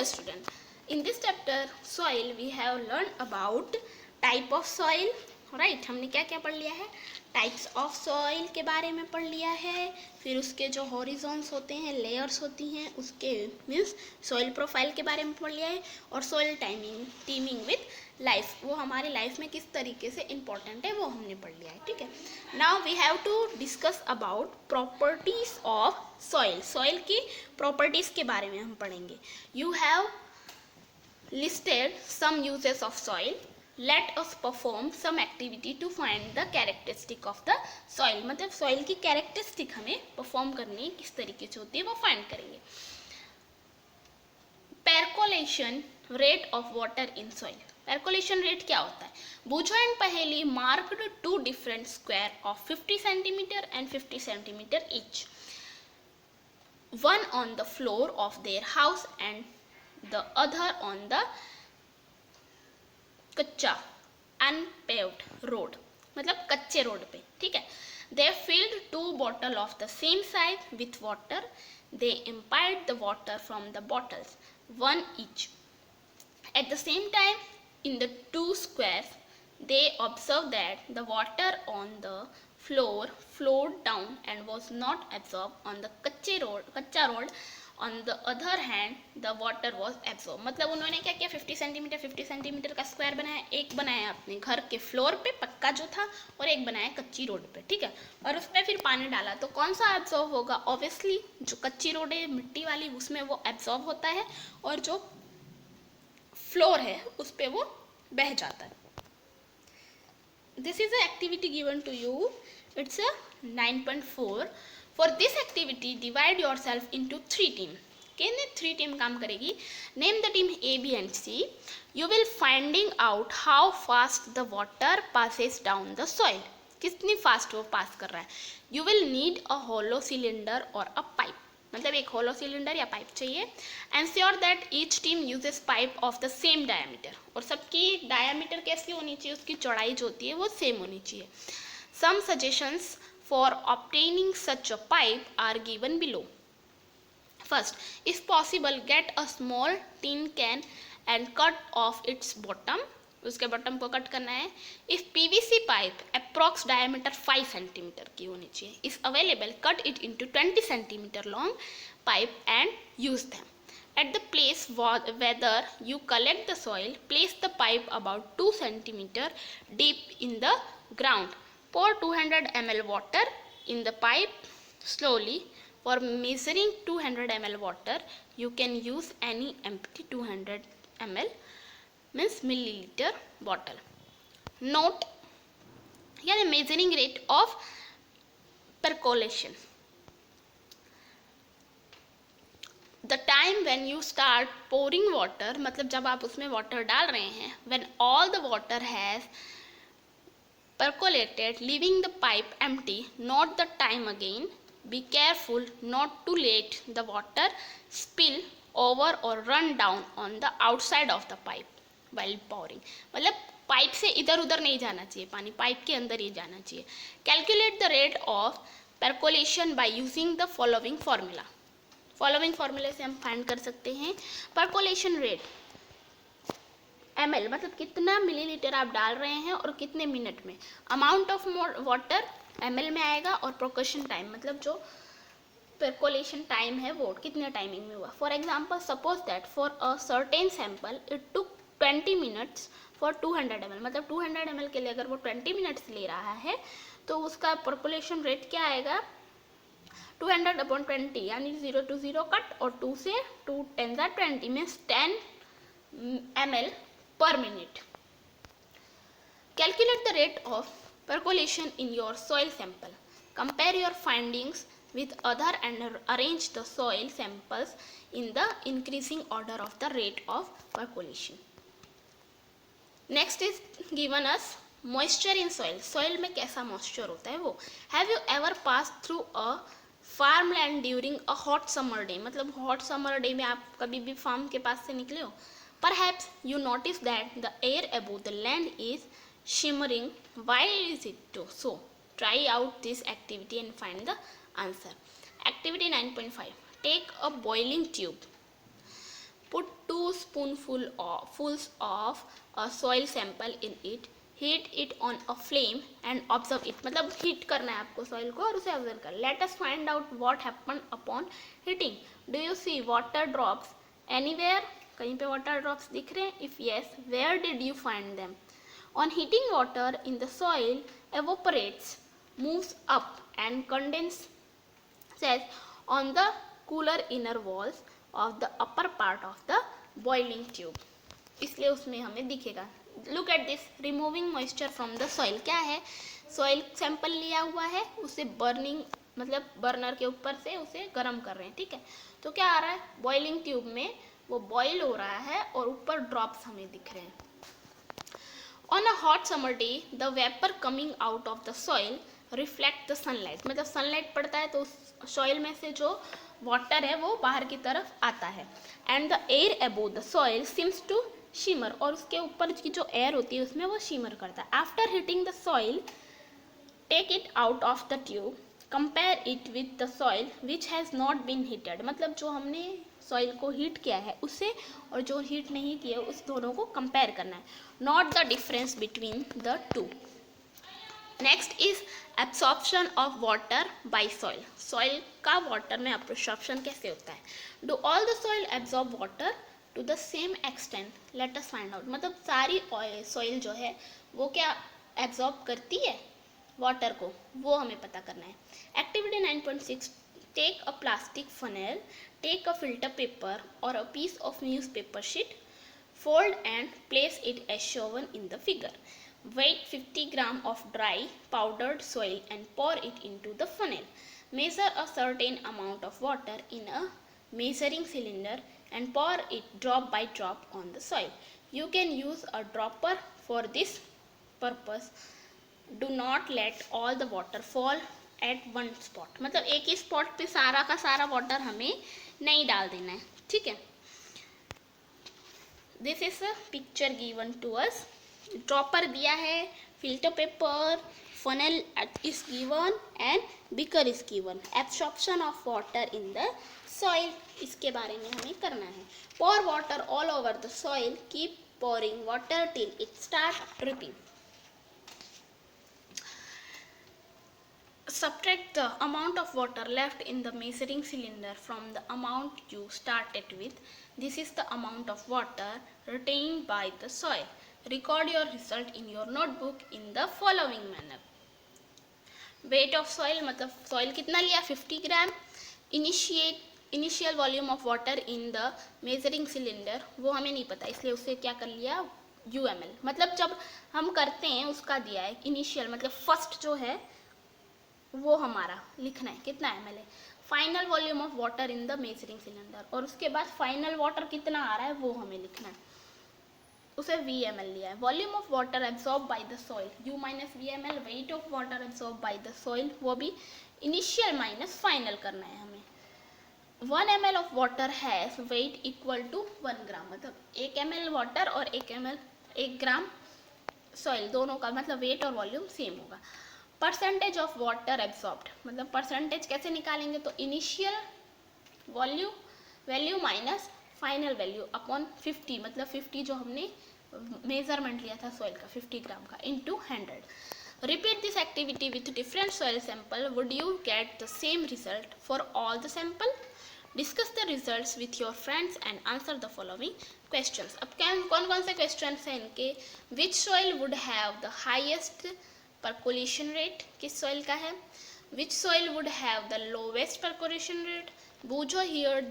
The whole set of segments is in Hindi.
Hello student, in this chapter soil we have learned about type of soil, right? हमने क्या क्या पढ़ लिया है? टाइप्स ऑफ सॉइल के बारे में पढ़ लिया है, फिर उसके जो हॉरिजॉन्स होते हैं, लेयर्स होती हैं, उसके मीन्स सॉइल प्रोफाइल के बारे में पढ़ लिया है, और सॉइल टीमिंग विथ लाइफ, वो हमारे लाइफ में किस तरीके से इम्पोर्टेंट है वो हमने पढ़ लिया है. ठीक है. Now we have to discuss about properties of soil. Soil की प्रॉपर्टीज के बारे में हम पढ़ेंगे. You have listed some uses of soil. Let us perform some activity to find the characteristic of the soil. मतलब soil की characteristic हमें perform करनी है, किस तरीके से होती है वो find करेंगे. Percolation rate of water in soil. Percolation rate क्या होता है? Bujo and Paheli marked two different square of 50 centimeter and 50 centimeter each. One on the floor of their house and the other on the कच्चा unpaved road, मतलब कच्चे रोड पे. ठीक है. They filled two bottle of the same size with water. They imbibed the water from the bottles, one each. At the same time, in the two squares, they observed that the water on the floor flowed down and was not absorbed on the कच्चा road. On the other hand, the water was absorbed. मतलब उन्होंने क्या किया, 50 सेंटीमीटर का स्क्वायर बनाया, एक बनाया अपने घर के फ्लोर पे पक्का जो था, और एक बनाया कच्ची रोड पे. ठीक है. और उसमें फिर पानी डाला, तो कौन सा एब्जॉर्ब होगा? ऑब्वियसली जो कच्ची रोड है मिट्टी वाली, उसमें वो एब्जॉर्ब होता है, और जो फ्लोर है उस पर वो बह जाता है. This is a activity given to you. It's a 9.4. For this activity, divide yourself into 3 teams. Okay, 3 team काम करेगी. Name the team A, B and C. You will finding out how fast the water passes down the soil. कितनी फास्ट वो पास कर रहा है. You will need a hollow cylinder or a pipe. मतलब एक hollow cylinder या पाइप चाहिए. Ensure that each team uses pipe of the same diameter. और सबकी diameter कैसी होनी चाहिए, उसकी चौड़ाई जो होती है वो सेम होनी चाहिए. Some suggestions for obtaining such a pipe are given below. First, if possible, get a small tin can and cut off its bottom. उसके बॉटम को कट करना है. If PVC pipe approx diameter 5 centimeter की होनी चाहिए. If available, cut it into 20 centimeter long pipe and use them. At the place whether you collect the soil, place the pipe about 2 centimeter deep in the ground. Pour 200 ml water in the pipe slowly. For measuring 200 ml water, you can use any empty 200 ml means milliliter bottle. Note here the measuring rate of percolation. The time when you start pouring water, मतलब जब आप उसमें water डाल रहे हैं, when all the water has percolated, leaving the pipe empty. Note the time again. Be careful not to let the water spill over or run down on the outside of the pipe while pouring. मतलब पाइप से इधर उधर नहीं जाना चाहिए पानी, पाइप के अंदर ही जाना चाहिए. Calculate the rate of percolation by using the following formula. Following फॉर्मूले से हम फाइंड कर सकते हैं. percolation rate ml मतलब कितना मिलीलीटर आप डाल रहे हैं और कितने मिनट में. अमाउंट ऑफ वाटर ml में आएगा, और प्रोकशन टाइम मतलब जो percolation टाइम है वो कितने टाइमिंग में हुआ. For example, suppose that for a certain sample it took 20 minutes for 200 ml. मतलब 200 ml के लिए अगर वो 20 मिनट्स ले रहा है तो उसका percolation रेट क्या आएगा, 200/20 यानी 0 to 0 कट, और 2 से 2 10 20 means 10 ml per minute. Calculate the rate of percolation in your soil sample. Compare your findings with other and arrange the soil samples in the increasing order of the rate of percolation. Next is given us moisture in soil. Soil में कैसा moisture होता है वो. Have you ever passed through a farmland during a hot summer day? मतलब hot summer day में आप कभी भी फार्म के पास से निकले हो. Perhaps you notice that the air above the land is shimmering. Why is it so? Try out this activity and find the answer. Activity 9.5. Take a boiling tube. Put 2 spoonfuls of a soil sample in it, heat it on a flame and observe it. मतलब हीट करना है आपको सॉइल को और उसे ऑब्जर्व कर. Let us find out what happened upon heating. Do you see water drops anywhere? कहीं पे water drops दिख रहे हैं? If yes, where did you find them? On heating, water in the soil evaporates, moves up and condenses on the cooler inner walls of the upper part of the boiling tube. इसलिए उसमें हमें दिखेगा. Look at this, removing moisture from the soil. क्या है? Soil sample लिया हुआ है, उसे burning मतलब बर्नर के ऊपर से उसे गर्म कर रहे हैं. ठीक है, तो क्या आ रहा है? बॉइलिंग ट्यूब में वो बॉइल हो रहा है और ऊपर ड्रॉप्स हमें दिख रहे हैं. On a hot summer day, the vapor coming out of the soil reflect the sunlight. मतलब सनलाइट पड़ता है तो सॉइल में से जो वाटर है वो बाहर की तरफ आता है. And the air above the soil seems to shimmer, और उसके ऊपर की जो एयर होती है उसमें वो शिमर करता है. After heating the soil, take it out of the tube, compare it with the soil which has not been heated. मतलब जो हमने सॉइल को हीट किया है उससे और जो हीट नहीं किया है उस दोनों को कंपेयर करना है. Note the difference between the two. Next is absorption of water by soil. Soil का वाटर में एब्सॉर्प्शन कैसे होता है? Do all the soil absorb water to the same extent? Let us find out. मतलब सारी सॉइल जो है वो क्या एब्जॉर्ब करती है वाटर को, वो हमें पता करना है. Activity 9.6, take a plastic funnel, take a filter paper और a piece of newspaper sheet, fold and place it as shown in the figure. Weight 50 gram of dry powdered soil and pour it into the funnel. Measure a certain amount of water in a measuring cylinder and pour it drop by drop on the soil. You can use a dropper for this purpose. Do not let all the water fall at one spot. मतलब एक ही स्पॉट पे सारा का सारा वाटर हमें नहीं डाल देना है. ठीक है, this is a picture given to us. Dropper दिया है, filter paper, funnel is given and beaker is given. Absorption of water in the soil, इसके बारे में हमें करना है. Pour water all over the soil, keep pouring water till it starts dripping. Subtract the amount of water left in the measuring cylinder from the amount you started with. This is the amount of water retained by the soil. Record your result in your notebook in the following manner. Weight of soil मतलब soil कितना लिया? 50 ग्राम. Initial volume of water in the measuring cylinder वो हमें नहीं पता, इसलिए उसे क्या कर लिया? UML. मतलब जब हम करते हैं उसका दिया है इनिशियल, मतलब फर्स्ट जो है वो हमारा लिखना है कितना ml है. Final volume of water in the measuring cylinder, और उसके बाद फाइनल वाटर कितना आ रहा है वो हमें लिखना है. उसे VML लिया है. Volume of water absorb by the soil, U minus VML. Weight of water absorb by the soil, वो भी इनिशियल माइनस फाइनल करना है हमें. 1 ml of water has weight equal to 1 gram. मतलब 1 ml वाटर और 1 ग्राम सॉइल, दोनों का मतलब वेट और वॉल्यूम सेम होगा. परसेंटेज ऑफ वाटर एब्जॉर्ब्ड, मतलब परसेंटेज कैसे निकालेंगे? तो initial value minus final value upon 50, मतलब 50 जो हमने मेजरमेंट लिया था सॉइल का 50 ग्राम का, into 100. Repeat this activity with different soil sample. Would you get the same result for all the sample? Discuss the results with your friends and answer the following questions. अब कौन कौन से क्वेश्चन हैं इनके? विच soil would have the highest percolation rate, किस सॉइल का है? which soil would have the lowest percolation rate? Bujo heard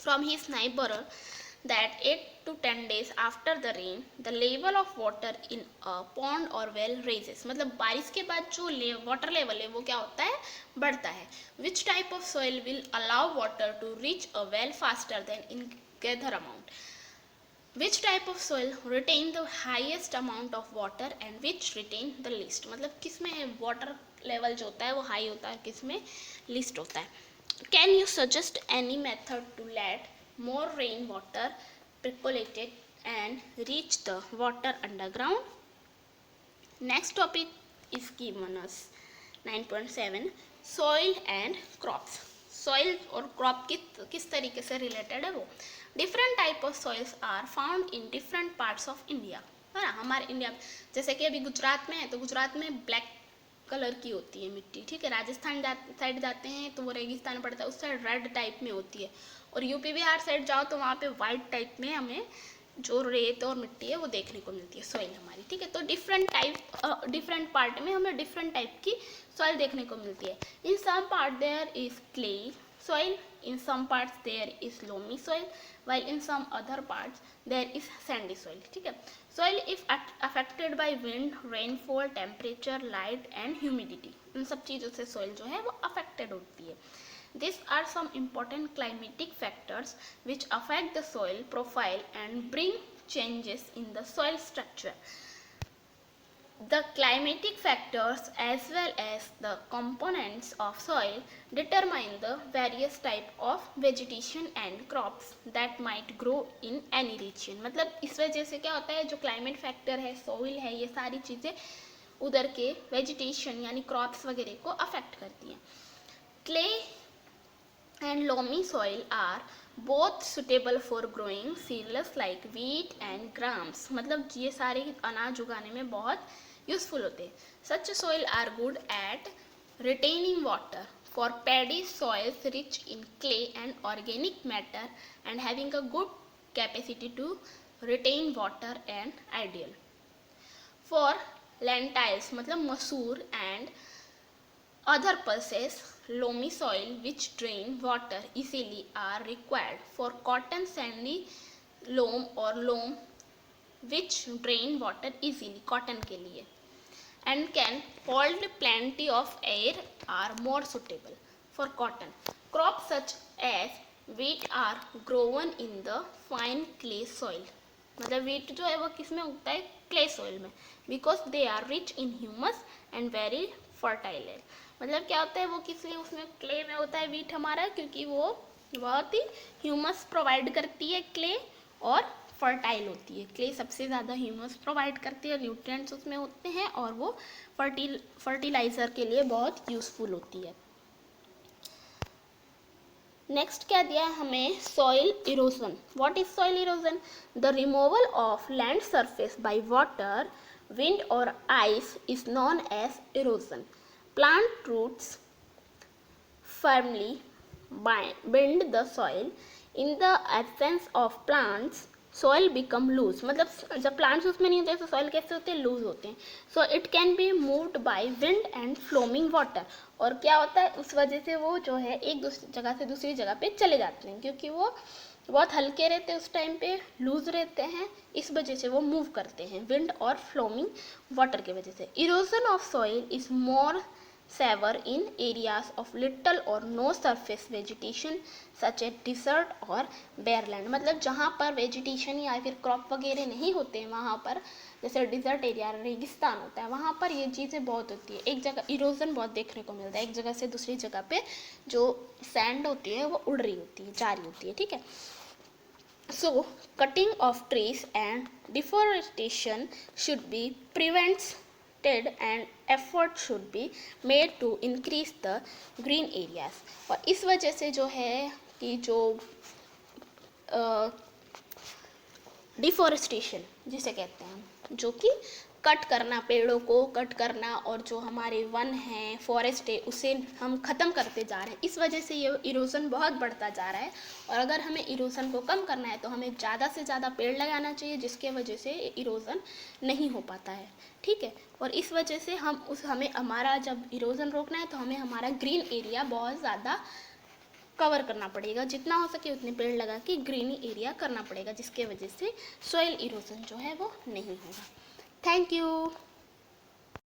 from his neighbor that 8 to 10 days after the rain the level of water in a pond or well rises. मतलब बारिश के बाद जो वाटर लेवल है वो क्या होता है? बढ़ता है. which type of soil will allow water to reach a well faster than in gather amount? Which type of soil retain the highest amount of water and which retain the least? मतलब किस में वाटर लेवल जो होता है वो हाई होता है, किस में लीस्ट होता है. Can you suggest any method to let more rain water percolated and reach the water underground? Next topic is given us 9.7, soil and crops. Soil और क्रॉप किस तरीके से रिलेटेड है वो। Different type of soils are found in different parts of India, है ना। हमारे इंडिया में जैसे कि अभी गुजरात में है तो गुजरात में ब्लैक कलर की होती है मिट्टी, ठीक है। राजस्थान साइड जाते हैं तो वो रेगिस्तान पड़ता है, उस साइड रेड टाइप में होती है। और यूपी बिहार साइड जाओ तो वहाँ पे वाइट टाइप में हमें जो रेत और मिट्टी है वो देखने को मिलती है, सॉइल हमारी, ठीक है। तो डिफरेंट पार्ट में हमें डिफरेंट टाइप की सॉइल देखने को मिलती है। In some part there is clay soil, in some parts there is loamy soil, while in some other parts there is sandy soil, ठीक है। soil is affected by wind, rainfall, temperature, light and humidity, इन सब चीज़ों से soil जो है वो affected होती है। These are some important climatic factors which affect the soil profile and bring changes in the soil structure. The climatic factors as well as the components of soil determine the various type of vegetation and crops that might grow in any region। मतलब इस वजह से क्या होता है, जो क्लाइमेट फैक्टर है, सोइल है, ये सारी चीज़ें उधर के वेजिटेशन यानी क्रॉप्स वगैरह को अफेक्ट करती हैं। Clay and loamy soil are both suitable for growing cereals like wheat and grams, मतलब ये सारे अनाज उगाने में बहुत यूजफुल होते हैं। Such soil are good at retaining water for paddy soils rich in clay and organic matter and having a good capacity to retain water and ideal for lentils मतलब मसूर and other pulses। Loamy soil which drain water easily are required for cotton, sandy loam or loam which drain water easily cotton के लिए and can hold plenty of air are more suitable for cotton। Crops such as wheat are grown in the fine clay soil, मतलब wheat जो है वो किस में उगता है, clay soil में, because they are rich in humus and very fertile है। मतलब क्या होता है वो किस लिए उसमें क्ले में होता है वीट हमारा, क्योंकि वो बहुत ही ह्यूमस प्रोवाइड करती है क्ले और फर्टाइल होती है। क्ले सबसे ज़्यादा ह्यूमस प्रोवाइड करती है, न्यूट्रिएंट्स उसमें होते हैं और वो फर्टिलाइज़र के लिए बहुत यूज़फुल होती है। नेक्स्ट क्या दिया है हमें, soil erosion. What is soil erosion? The removal of land surface by water, wind or ice is known as erosion। Plant roots firmly bind the soil। In the absence of plants, soil become loose। मतलब जब plants उसमें नहीं होते तो soil कैसे होते हैं, लूज होते हैं। So it can be moved by wind and flowing water। और क्या होता है उस वजह से वो जो है एक जगह से दूसरी जगह पे चले जाते हैं, क्योंकि वो बहुत हल्के रहते हैं उस टाइम पे, लूज रहते हैं, इस वजह से वो मूव करते हैं विंड और फ्लोइंग वाटर की वजह से। Erosion of soil is more severe in areas of little और no surface vegetation such a desert और बेयरलैंड। मतलब जहाँ पर वेजिटेशन या फिर क्रॉप वगैरह नहीं होते हैं वहाँ पर, जैसे डिजर्ट एरिया रेगिस्तान होता है, वहाँ पर ये चीज़ें बहुत होती है। एक जगह इरोजन बहुत देखने को मिलता है, एक जगह से दूसरी जगह पे जो सैंड होती है वो उड़ रही होती है, जा रही होती है, ठीक है। So cutting of trees and deforestation should be prevented and effort should be made to increase the green areas। और इस वजह से जो है कि जो डिफॉरेस्टेशन जिसे कहते हैं, जो कि कट करना, पेड़ों को कट करना और जो हमारे वन हैं, फॉरेस्ट है, उसे हम ख़त्म करते जा रहे हैं, इस वजह से ये इरोजन बहुत बढ़ता जा रहा है। और अगर हमें इरोजन को कम करना है तो हमें ज़्यादा से ज़्यादा पेड़ लगाना चाहिए, जिसके वजह से इरोजन नहीं हो पाता है, ठीक है। और इस वजह से हमें हमारा जब इरोजन रोकना है तो हमें हमारा ग्रीन एरिया बहुत ज़्यादा कवर करना पड़ेगा, जितना हो सके उतने पेड़ लगा के ग्रीनी एरिया करना पड़ेगा, जिसके वजह से सॉइल इरोजन जो है वो नहीं होगा। Thank you.